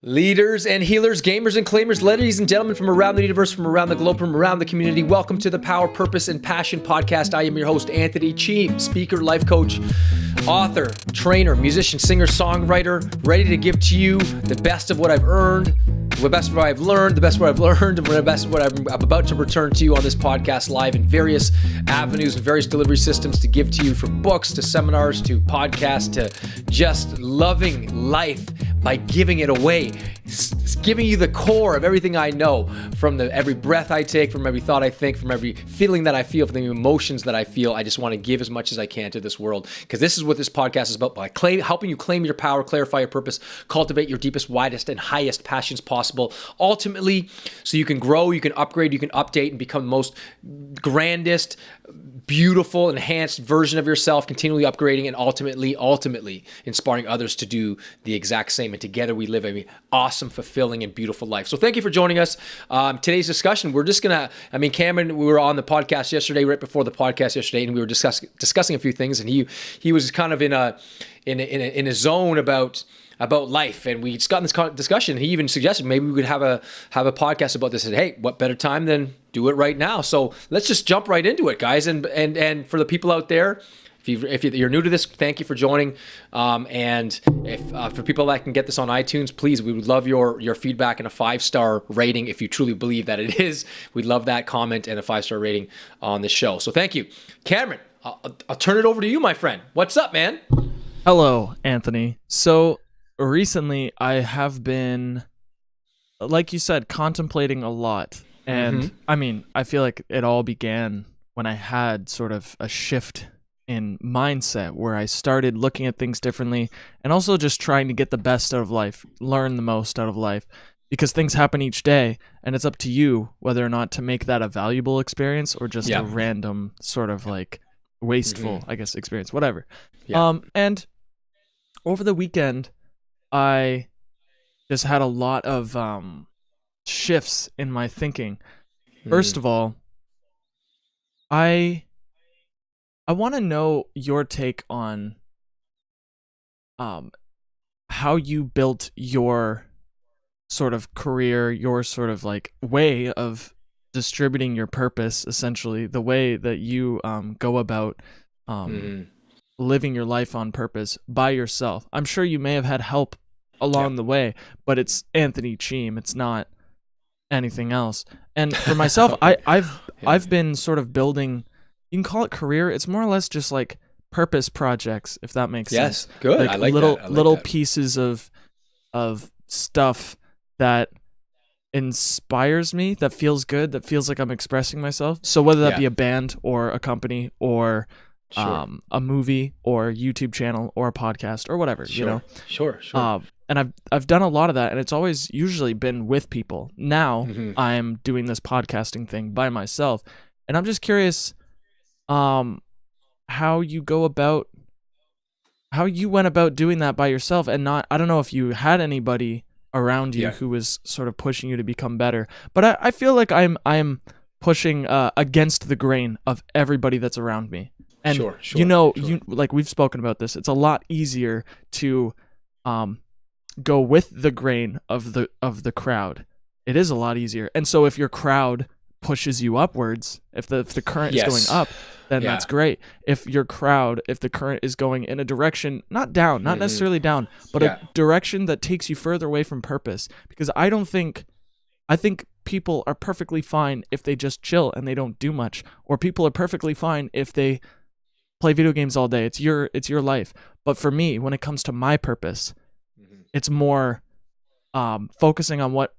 Leaders and healers, gamers and claimers, ladies and gentlemen from around the universe, from around the globe, from around the community, welcome to the Power, Purpose, and Passion podcast. I am your host, Anthony Cheam, speaker, life coach, author, trainer, musician, singer, songwriter, ready to give to you the best of what I've earned, the best of what I've learned, the best of what I've learned, and the best of what I'm about to return to you on this podcast live in various avenues and various delivery systems to give to you, from books to seminars to podcasts to just loving life by giving it away. It's giving you the core of everything I know, from every breath I take, from every thought I think, from every feeling that I feel, from the emotions that I feel. I just want to give as much as I can to this world, because this is what this podcast is about, by helping you claim your power, clarify your purpose, cultivate your deepest, widest, and highest passions possible, ultimately so you can grow, you can upgrade, you can update, and become the most grandest, beautiful, enhanced version of yourself, continually upgrading, and ultimately inspiring others to do the exact same. And together we live an awesome, fulfilling, and beautiful life. So thank you for joining us. Today's discussion, we're just gonna, Cameron, we were on the podcast yesterday, right before the podcast yesterday, and we were discussing a few things, and he was kind of in a zone about life, and we just got in this discussion. He even suggested maybe we could have a podcast about this. And hey, what better time than do it right now? So let's just jump right into it, guys. And for the people out there, if you're new to this, thank you for joining. And if for people that can get this on iTunes, please, we would love your feedback and a 5-star rating if you truly believe that it is. We'd love that comment and a 5-star rating on the show. So thank you, Cameron. I'll turn it over to you, my friend. What's up, man? Hello, Anthony. So recently, I have been, like you said, contemplating a lot. And I feel like it all began when I had sort of a shift in mindset where I started looking at things differently, and also just trying to get the best out of life, learn the most out of life, because things happen each day, and it's up to you whether or not to make that a valuable experience or just a random sort of like wasteful, I guess, experience, whatever. And over the weekend, I just had a lot of shifts in my thinking. First of all, I want to know your take on how you built your sort of career, your sort of like way of distributing your purpose, essentially, the way that you go about living your life on purpose by yourself. I'm sure you may have had help along the way, but it's Anthony Cheam. It's not anything else. And for myself, I've been sort of building, you can call it career. It's more or less just like purpose projects, if that makes sense. Yes, good. Like I like little that. little pieces of stuff that inspires me, that feels good, that feels like I'm expressing myself. So whether that be a band or a company or a movie or a YouTube channel or a podcast or whatever, you know. Sure. And I've done a lot of that, and it's always usually been with people. Now I'm doing this podcasting thing by myself, and I'm just curious how you went about doing that by yourself, and not, I don't know if you had anybody around you who was sort of pushing you to become better, but I feel like I'm pushing against the grain of everybody that's around me. And you like, we've spoken about this. It's a lot easier to go with the grain of the crowd. It is a lot easier. And so if your crowd pushes you upwards, if the current is going up, then that's great. If the current is going in a direction, not down, not necessarily down, but a direction that takes you further away from purpose. Because I think people are perfectly fine if they just chill and they don't do much, or people are perfectly fine if they play video games all day. It's your life. But for me, when it comes to my purpose, it's more focusing on what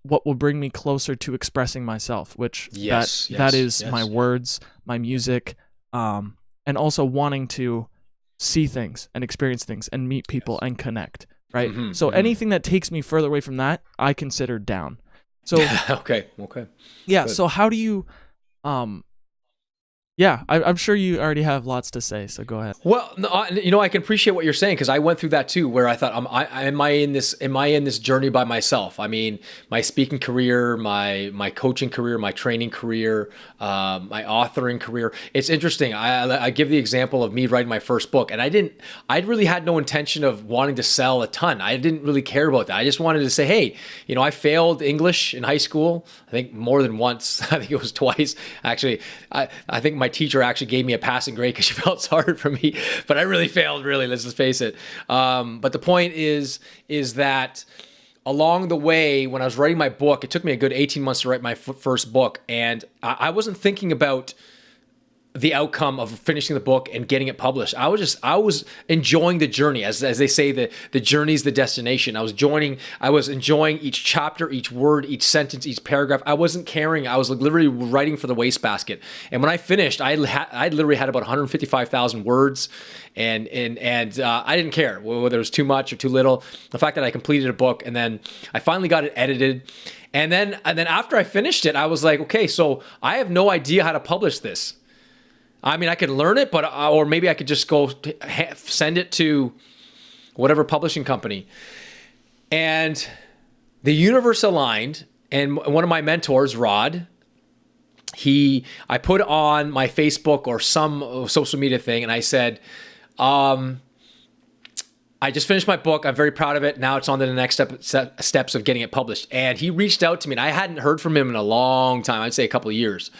will bring me closer to expressing myself, which that is my words, my music, and also wanting to see things and experience things and meet people and connect, right? So anything that takes me further away from that, I consider down. So okay. Yeah, Good. so how do you yeah, I'm sure you already have lots to say, so go ahead. Well, no, I can appreciate what you're saying, because I went through that too, where I thought, am I in this journey by myself? I mean, my speaking career, my coaching career, my training career, my authoring career. It's interesting. I give the example of me writing my first book, and I really had no intention of wanting to sell a ton. I didn't really care about that. I just wanted to say, hey, I failed English in high school. I think more than once. I think it was twice. Actually, I think my teacher actually gave me a passing grade because she felt sorry for me, but I really failed, really, let's just face it. But the point is that along the way, when I was writing my book, it took me a good 18 months to write my first book, and I wasn't thinking about the outcome of finishing the book and getting it published. I was enjoying the journey. As they say, the journey's the destination. I was enjoying each chapter, each word, each sentence, each paragraph. I wasn't caring. I was literally writing for the wastebasket. And when I finished, I literally had about 155,000 words, and I didn't care whether it was too much or too little. The fact that I completed a book, and then I finally got it edited. And then after I finished it, I was like, okay, so I have no idea how to publish this. I mean, I could learn it, or maybe I could just go send it to whatever publishing company. And the universe aligned, and one of my mentors, Rod, I put on my Facebook or some social media thing, and I said, I just finished my book. I'm very proud of it. Now it's on to the next steps of getting it published. And he reached out to me, and I hadn't heard from him in a long time. I'd say a couple of years.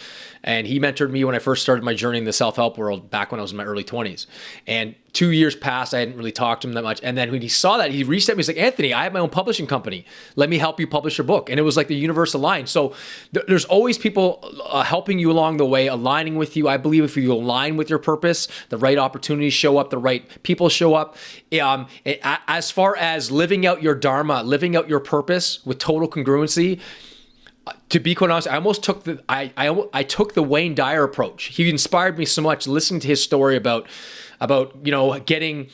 And he mentored me when I first started my journey in the self-help world back when I was in my early 20s. And 2 years passed. I hadn't really talked to him that much. And then when he saw that, he reached out to me. He's like, Anthony, I have my own publishing company. Let me help you publish your book. And it was like the universe aligned. So there's always people helping you along the way, aligning with you. I believe if you align with your purpose, the right opportunities show up, the right people show up. As far as living out your dharma, living out your purpose with total congruency, to be quite honest, I almost took I took the Wayne Dyer approach. He inspired me so much listening to his story about getting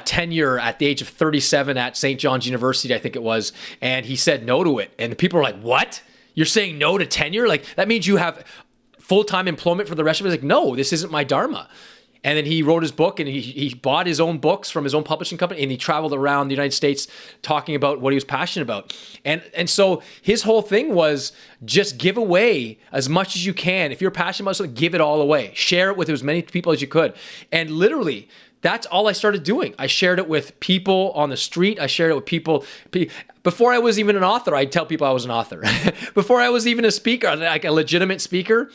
tenure at the age of 37 at St. John's University, I think it was, and he said no to it, and the people were like, "What? You're saying no to tenure? Like that means you have full-time employment for the rest of it?" Like, no, this isn't my dharma. And then he wrote his book, and he bought his own books from his own publishing company, and he traveled around the United States talking about what he was passionate about. And so his whole thing was just give away as much as you can. If you're passionate about something, give it all away. Share it with as many people as you could. And literally, that's all I started doing. I shared it with people on the street. I shared it with people. Before I was even an author, I'd tell people I was an author. Before I was even a speaker, like a legitimate speaker,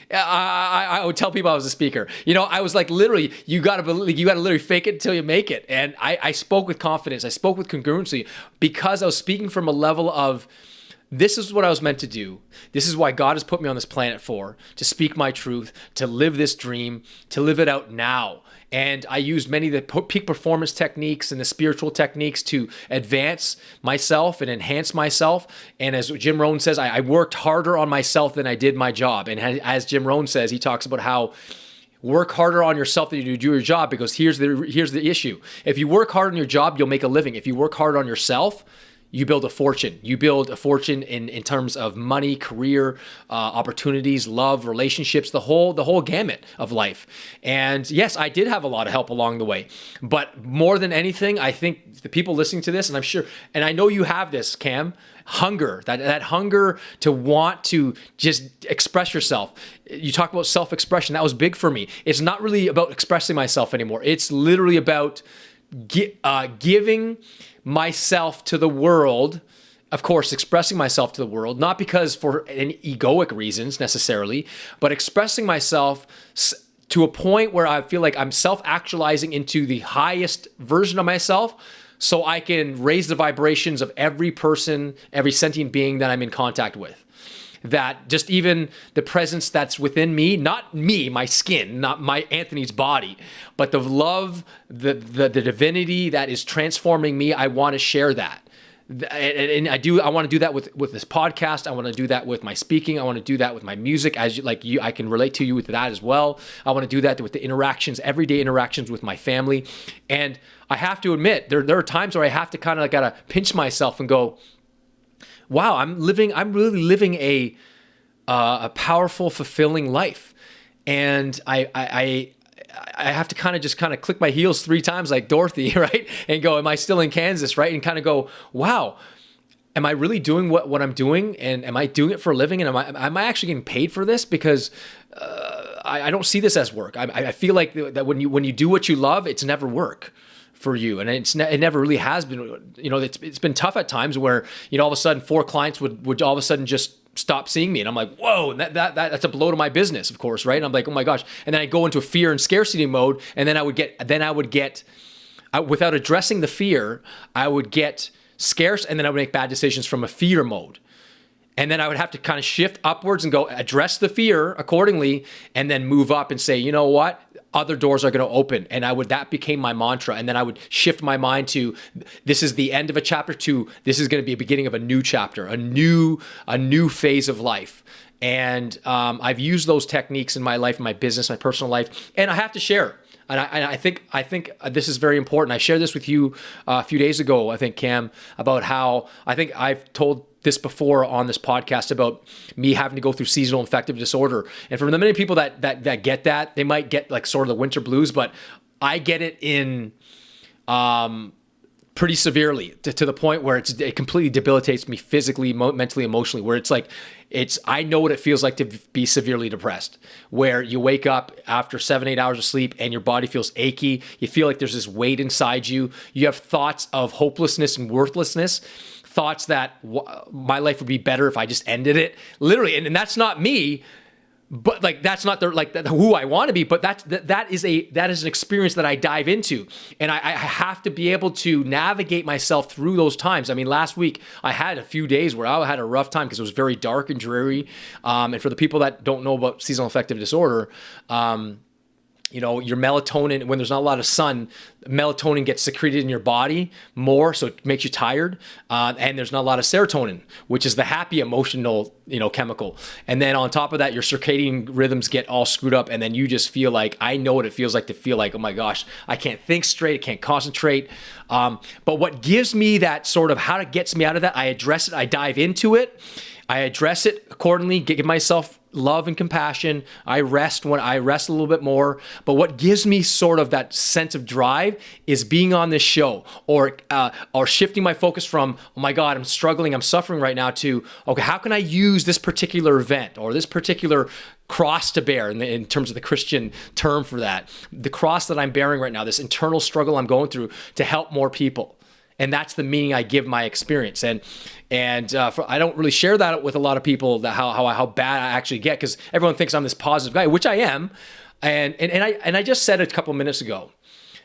I would tell people I was a speaker. I was like, literally, you gotta literally fake it until you make it. And I spoke with confidence. I spoke with congruency because I was speaking from a level of, this is what I was meant to do. This is why God has put me on this planet for, to speak my truth, to live this dream, to live it out now. And I used many of the peak performance techniques and the spiritual techniques to advance myself and enhance myself. And as Jim Rohn says, I worked harder on myself than I did my job. And as Jim Rohn says, he talks about how work harder on yourself than you do your job, because here's the issue. If you work hard on your job, you'll make a living. If you work hard on yourself, you build a fortune. You build a fortune in terms of money, career, opportunities, love, relationships, the whole gamut of life. And yes, I did have a lot of help along the way. But more than anything, I think the people listening to this, and I'm sure, and I know you have this, Cam, hunger, that hunger to want to just express yourself. You talk about self-expression. That was big for me. It's not really about expressing myself anymore. It's literally about giving myself to the world, of course, expressing myself to the world, not because for any egoic reasons necessarily, but expressing myself to a point where I feel like I'm self-actualizing into the highest version of myself, so I can raise the vibrations of every person, every sentient being that I'm in contact with. That just even the presence that's within me, not me, my skin, not my Anthony's body, but the love, the divinity that is transforming me, I want to share that. And I want to do that with this podcast. I want to do that with my speaking. I want to do that with my music. I can relate to you with that as well. I want to do that with the interactions, everyday interactions with my family. And I have to admit, there are times where I have to kind of gotta pinch myself and go, wow, I'm really living a powerful, fulfilling life. And I have to kind of click my heels 3 times like Dorothy, right? And go, am I still in Kansas, right? And kind of go, wow, am I really doing what I'm doing? And am I doing it for a living? And am I actually getting paid for this? Because I don't see this as work. I feel like that when you do what you love, it's never work for you. And it never really has been. It's been tough at times where, all of a sudden 4 clients would all of a sudden just stop seeing me. And I'm like, whoa, and that's a blow to my business, of course, right? And I'm like, oh my gosh. And then I go into a fear and scarcity mode. And then I would get, without addressing the fear, I would get scarce, and then I would make bad decisions from a fear mode. And then I would have to kind of shift upwards and go address the fear accordingly, and then move up and say, you know what? Other doors are going to open. And that became my mantra. And then I would shift my mind to, this is the end of a chapter, to this is going to be a beginning of a new chapter, a new phase of life. And I've used those techniques in my life, in my business, my personal life, and I have to share. And I think this is very important. I shared this with you a few days ago, I think, Cam, about how I think I've told this before on this podcast about me having to go through seasonal affective disorder. And for the many people that get that, they might get like sort of the winter blues, but I get it in pretty severely to the point where it completely debilitates me physically, mentally, emotionally, where I know what it feels like to be severely depressed, where you wake up after 7-8 hours of sleep and your body feels achy. You feel like there's this weight inside you. You have thoughts of hopelessness and worthlessness, thoughts that my life would be better if I just ended it, literally. And that's not me, but like, that's not who I want to be, but that is an experience that I dive into. And I have to be able to navigate myself through those times. I mean, last week I had a few days where I had a rough time because it was very dark and dreary. And for the people that don't know about seasonal affective disorder, your melatonin, when there's not a lot of sun, melatonin gets secreted in your body more, so it makes you tired. And there's not a lot of serotonin, which is the happy emotional, chemical. And then on top of that, your circadian rhythms get all screwed up, and then you just feel like, I know what it feels like to feel like, oh my gosh, I can't think straight, I can't concentrate. But what gives me that sort of, how it gets me out of that, I address it, I dive into it, I address it accordingly, give myself love and compassion. I rest when I rest a little bit more. But what gives me sort of that sense of drive is being on this show, or shifting my focus from, oh my God, I'm struggling, I'm suffering right now, to, okay, how can I use this particular event or this particular cross to bear in terms of the Christian term for that, the cross that I'm bearing right now, this internal struggle I'm going through, to help more people. And that's the meaning I give my experience. And I don't really share that with a lot of people, that how bad I actually get, because everyone thinks I'm this positive guy, which I am. And I just said a couple minutes ago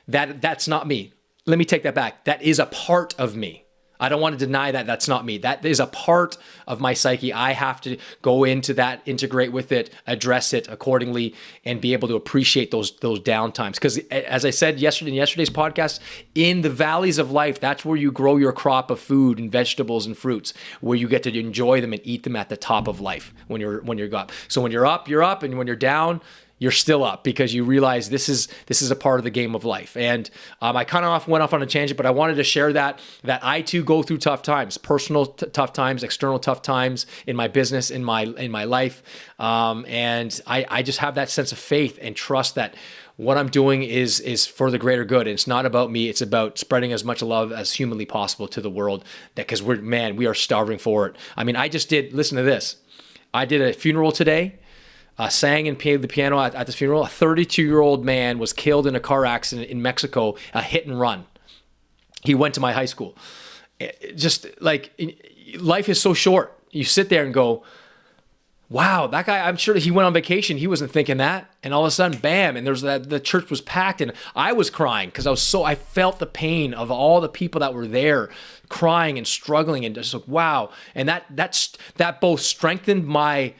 that that's not me. Let me take that back. That is a part of me. I don't want to deny that that's not me. That is a part of my psyche. I have to go into that, integrate with it, address it accordingly, and be able to appreciate those down times. Because as I said in yesterday's podcast, in the valleys of life, that's where you grow your crop of food and vegetables and fruits, where you get to enjoy them and eat them at the top of life when you're up. So when you're up, you're up, and when you're down, you're still up, because you realize this is a part of the game of life. And I kind of went off on a tangent, but I wanted to share that I too go through tough times, personal tough times, external tough times in my business, in my life. And I just have that sense of faith and trust that what I'm doing is for the greater good. And it's not about me. It's about spreading as much love as humanly possible to the world, because we are starving for it. I mean, listen to this. I did a funeral today. Sang and played the piano at this funeral. A 32-year-old man was killed in a car accident in Mexico, a hit and run. He went to my high school. Just like, life is so short. You sit there and go, wow, that guy, I'm sure he went on vacation. He wasn't thinking that. And all of a sudden, bam, and the church was packed, and I was crying because I felt the pain of all the people that were there crying and struggling, and just like, wow. And that both strengthened my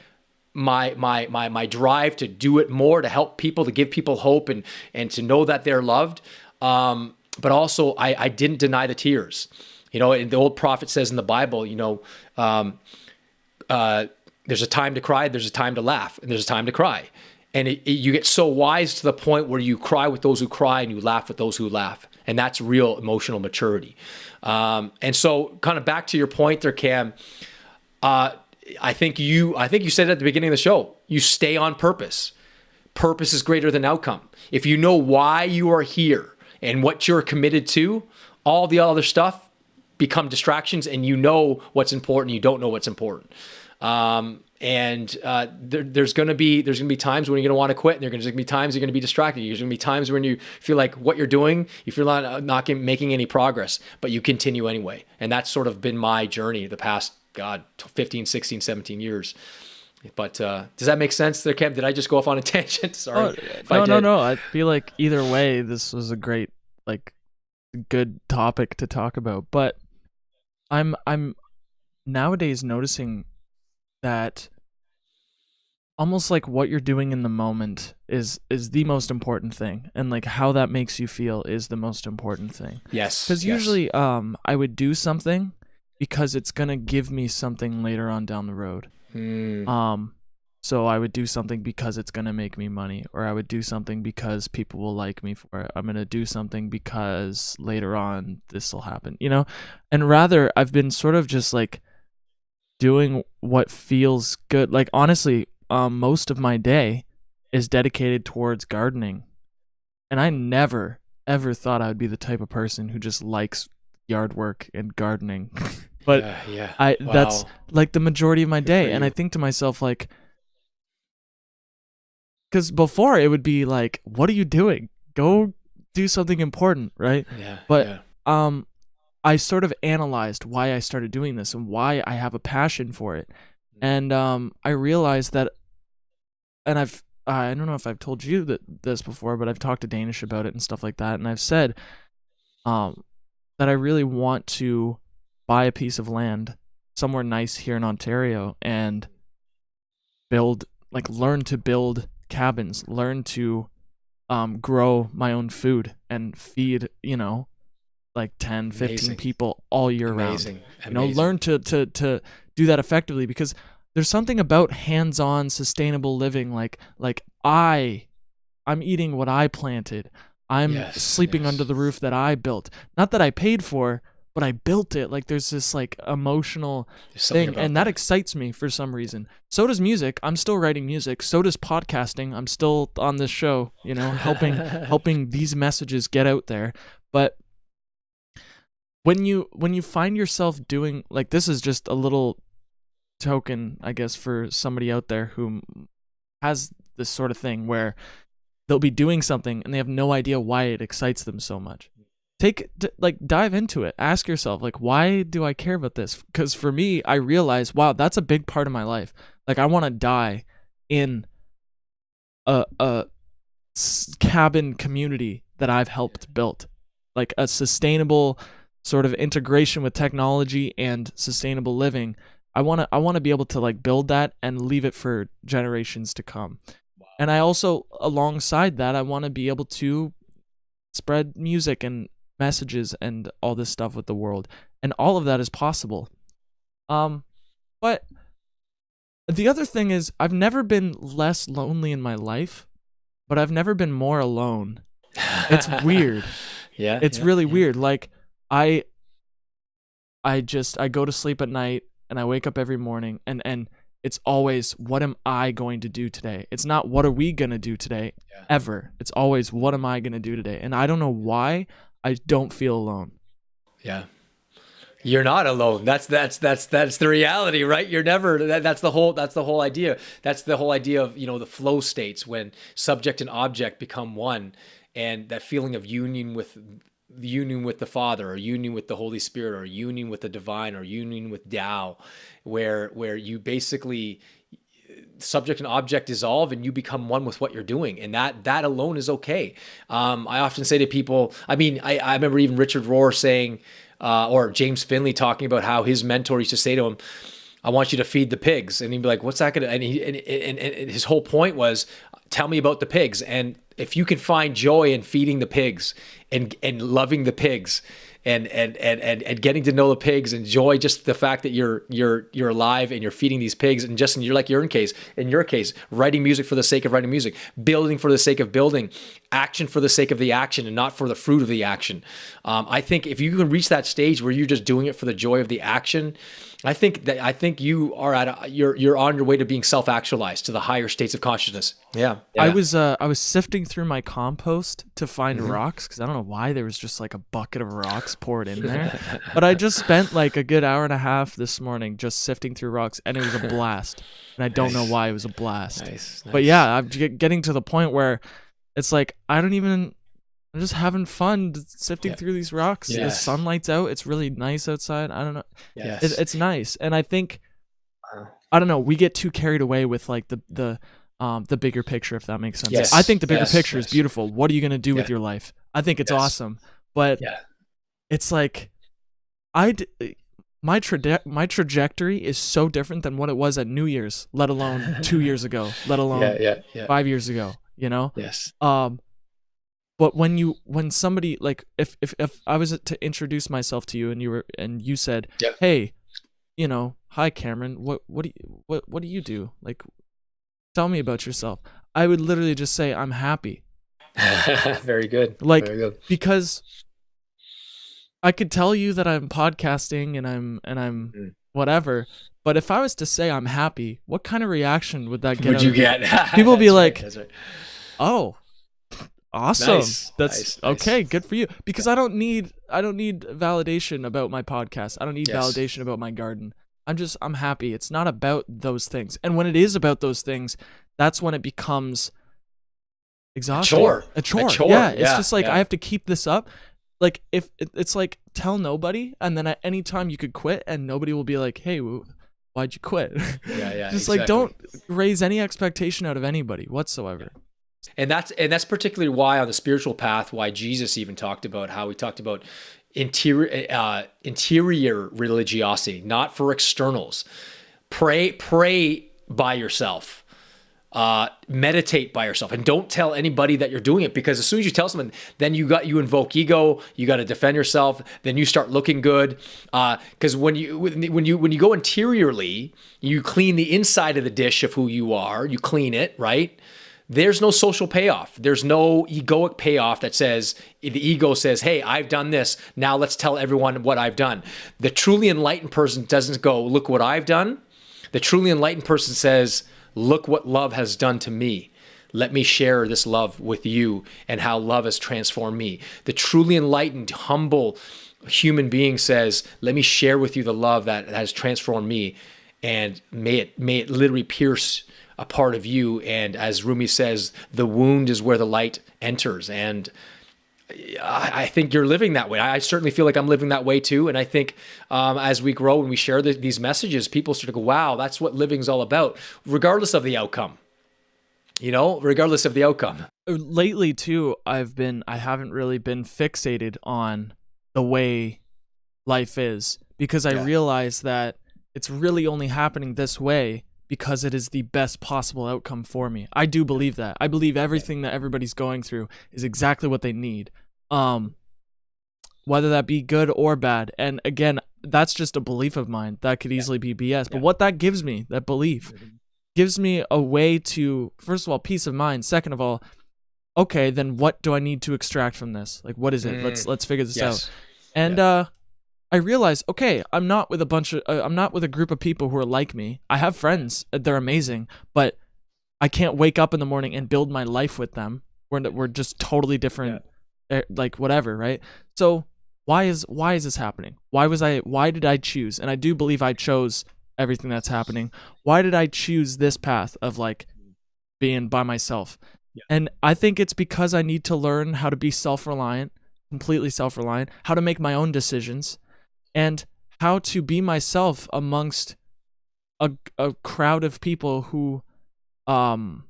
drive to do it more, to help people, to give people hope, and to know that they're loved. But also I didn't deny the tears. And the old prophet says in the Bible, there's a time to cry, there's a time to laugh, and there's a time to cry. And you get so wise to the point where you cry with those who cry and you laugh with those who laugh. And that's real emotional maturity. And so kind of back to your point there, Cam, I think you said at the beginning of the show, you stay on purpose. purpose is greater than outcome. If you know why you are here and what you're committed to, all the other stuff become distractions, and you know what's important. You don't know what's important. There's going to be times when you're going to want to quit, and there's going to be times you're going to be distracted. There's going to be times when you feel like what you're doing, you feel not making any progress, but you continue anyway. And that's sort of been my journey the past, 15, 16, 17 years. But does that make sense there, Cam? Did I just go off on a tangent? Sorry. No. I feel like either way, this was a great, good topic to talk about. But I'm nowadays noticing that almost like what you're doing in the moment is the most important thing, and like how that makes you feel is the most important thing. Yes. Because usually I would do something because it's gonna give me something later on down the road. So I would do something because it's gonna make me money, or I would do something because people will like me for it. I'm gonna do something because later on this will happen, and rather I've been sort of just like doing what feels good. Like honestly, most of my day is dedicated towards gardening, and I never ever thought I would be the type of person who just likes yard work and gardening. But that's like the majority of my day. And I think to myself, like, because before it would be like, what are you doing? Go do something important, right? But I sort of analyzed why I started doing this and why I have a passion for it. And I realized that, and I don't know if I've told you this before, but I've talked to Danish about it and stuff like that. And I've said that I really want to buy a piece of land somewhere nice here in Ontario and learn to build cabins, learn to grow my own food and feed, 10, 15 people all year round. Learn to do that effectively, because there's something about hands-on sustainable living. I'm eating what I planted. I'm sleeping under the roof that I built. Not that I paid for, but I built it. Like there's this emotional thing, and that excites me for some reason. So does music. I'm still writing music. So does podcasting. I'm still on this show, helping these messages get out there. But when you find yourself doing, this is just a little token, I guess, for somebody out there who has this sort of thing where they'll be doing something and they have no idea why it excites them so much. Dive into it. Ask yourself, why do I care about this? Because for me, I realize, wow, that's a big part of my life. I want to die in a cabin community that I've helped build, a sustainable sort of integration with technology and sustainable living. I want to be able to build that and leave it for generations to come. Wow. And I also, alongside that, I want to be able to spread music and messages and all this stuff with the world, and all of that is possible. But the other thing is, I've never been less lonely in my life, but I've never been more alone. It's weird. It's really weird. I go to sleep at night and I wake up every morning, and it's always, what am I going to do today? It's not, what are we going to do today? Ever. It's always, what am I going to do today? And I don't know why I don't feel alone. Yeah. You're not alone. That's the reality, right? You're never, that's the whole idea. That's the whole idea of, the flow states, when subject and object become one, and that feeling of union with the Father, or union with the Holy Spirit, or union with the divine, or union with Tao, where you basically, subject and object dissolve and you become one with what you're doing, and that alone is okay. I often say to people, I remember even Richard Rohr saying, or James Finley talking about how his mentor used to say to him, I want you to feed the pigs. And he'd be like, what's that gonna, and his whole point was, tell me about the pigs. And if you can find joy in feeding the pigs and loving the pigs, and getting to know the pigs, enjoy just the fact that you're alive and you're feeding these pigs, and just in your case, writing music for the sake of writing music, building for the sake of building, action for the sake of the action and not for the fruit of the action. I think if you can reach that stage where you're just doing it for the joy of the action, I think you are you're on your way to being self-actualized to the higher states of consciousness. Yeah. I was sifting through my compost to find rocks, because I don't know why there was just like a bucket of rocks poured in there. But I just spent like a good hour and a half this morning just sifting through rocks, and it was a blast. And I don't know why it was a blast. Nice. But yeah, I'm getting to the point where it's like I'm just having fun sifting through these rocks. The sunlight's out. It's really nice outside. I don't know. It's nice. And I think, I don't know, we get too carried away with like the bigger picture, if that makes sense. Yes. I think the bigger picture is beautiful. What are you going to do with your life? I think it's awesome. But it's like, my trajectory is so different than what it was at New Year's, let alone 2 years ago, let alone 5 years ago, you know? Yes. But when somebody, like, if I was to introduce myself to you and you said, hey, you know, hi Cameron, what do you do? Like, tell me about yourself. I would literally just say I'm happy. Very good. Like, very good. Because I could tell you that I'm podcasting and I'm whatever, but if I was to say I'm happy, what kind of reaction would that get? Would you get? People be like, right. oh, awesome. Nice. That's nice. Okay. Good for you. Because I don't need validation about my podcast. I don't need validation about my garden. I'm happy. It's not about those things. And when it is about those things, that's when it becomes exhausting. A chore. Yeah. It's just like, I have to keep this up. Like, if it's like, tell nobody, and then at any time you could quit and nobody will be like, hey, why'd you quit? Just like, don't raise any expectation out of anybody whatsoever. And that's particularly why on the spiritual path, why Jesus even talked about how he talked about interior religiosity, not for externals. Pray by yourself. Meditate by yourself, and don't tell anybody that you're doing it, because as soon as you tell someone, then you invoke ego, you got to defend yourself, then you start looking good, because when you go interiorly, you clean the inside of the dish of who you are, you clean it, right? There's no social payoff. There's no egoic payoff that says, the ego says, hey, I've done this, now let's tell everyone what I've done. The truly enlightened person doesn't go, look what I've done. The truly enlightened person says, look what love has done to me. Let me share this love with you and how love has transformed me. The truly enlightened, humble human being says, let me share with you the love that has transformed me, and may it literally pierce a part of you. And as Rumi says, the wound is where the light enters. And I think you're living that way. I certainly feel like I'm living that way too. And I think as we grow and we share these messages, people start to go, wow, that's what living's all about, regardless of the outcome. Regardless of the outcome. Lately too, I haven't really been fixated on the way life is, because I realize that it's really only happening this way because it is the best possible outcome for me. I do believe that. I believe everything that everybody's going through is exactly what they need. Whether that be good or bad. And again, that's just a belief of mine. That could easily be BS. But what that gives me, that belief, gives me a way to, first of all, peace of mind. Second of all, okay, then what do I need to extract from this? Like, what is it? Let's figure this out. And I realized, okay, I'm not with a group of people who are like me. I have friends, they're amazing, but I can't wake up in the morning and build my life with them. We're just totally different, like whatever, right? So why is this happening? Why did I choose? And I do believe I chose everything that's happening. Why did I choose this path of like being by myself? And I think it's because I need to learn how to be self-reliant, completely self-reliant, how to make my own decisions, and how to be myself amongst a crowd of people who are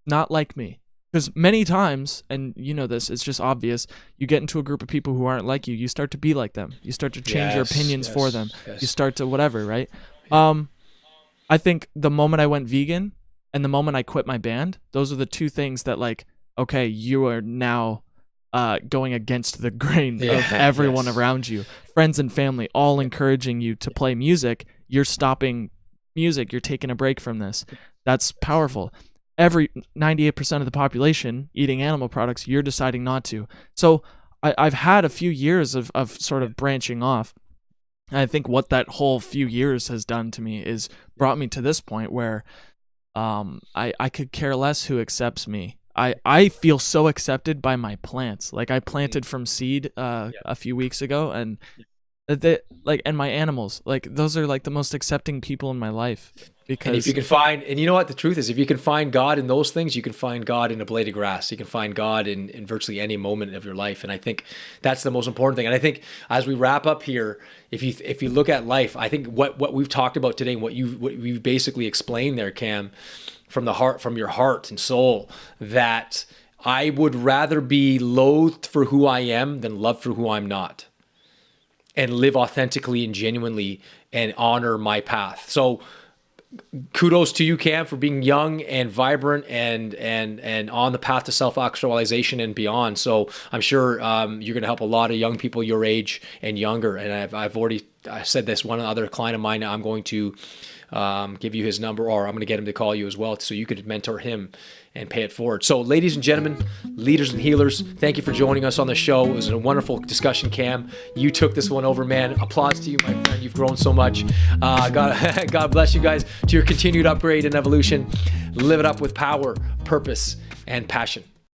not like me. Because many times, and you know this, it's just obvious, you get into a group of people who aren't like you, you start to be like them. You start to change your opinions for them. You start to whatever, right? I think the moment I went vegan and the moment I quit my band, those are the two things that like, okay, you are now going against the grain of everyone around you, friends and family all encouraging you to play music. You're stopping music. You're taking a break from this. That's powerful. Every 98% of the population eating animal products, you're deciding not to. So I've had a few years of sort of branching off. And I think what that whole few years has done to me is brought me to this point where I could care less who accepts me. I feel so accepted by my plants. Like I planted from seed a few weeks ago, and and my animals, like those are like the most accepting people in my life. Because, and if you can find, and you know what the truth is, if you can find God in those things, you can find God in a blade of grass. You can find God in virtually any moment of your life. And I think that's the most important thing. And I think as we wrap up here, if you look at life, I think what we've talked about today, and what you've basically explained there, Cam, from the heart, from your heart and soul, that I would rather be loathed for who I am than loved for who I'm not, and live authentically and genuinely and honor my path. So kudos to you, Cam, for being young and vibrant and on the path to self-actualization and beyond. So I'm sure you're going to help a lot of young people your age and younger. And I've already said this, one other client of mine, I'm going to give you his number, or I'm going to get him to call you as well so you could mentor him and pay it forward. So ladies and gentlemen, leaders and healers, thank you for joining us on the show. It was a wonderful discussion, Cam. You took this one over, man. Applause to you, my friend. You've grown so much. God bless you guys to your continued upgrade and evolution. Live it up with power, purpose, and passion.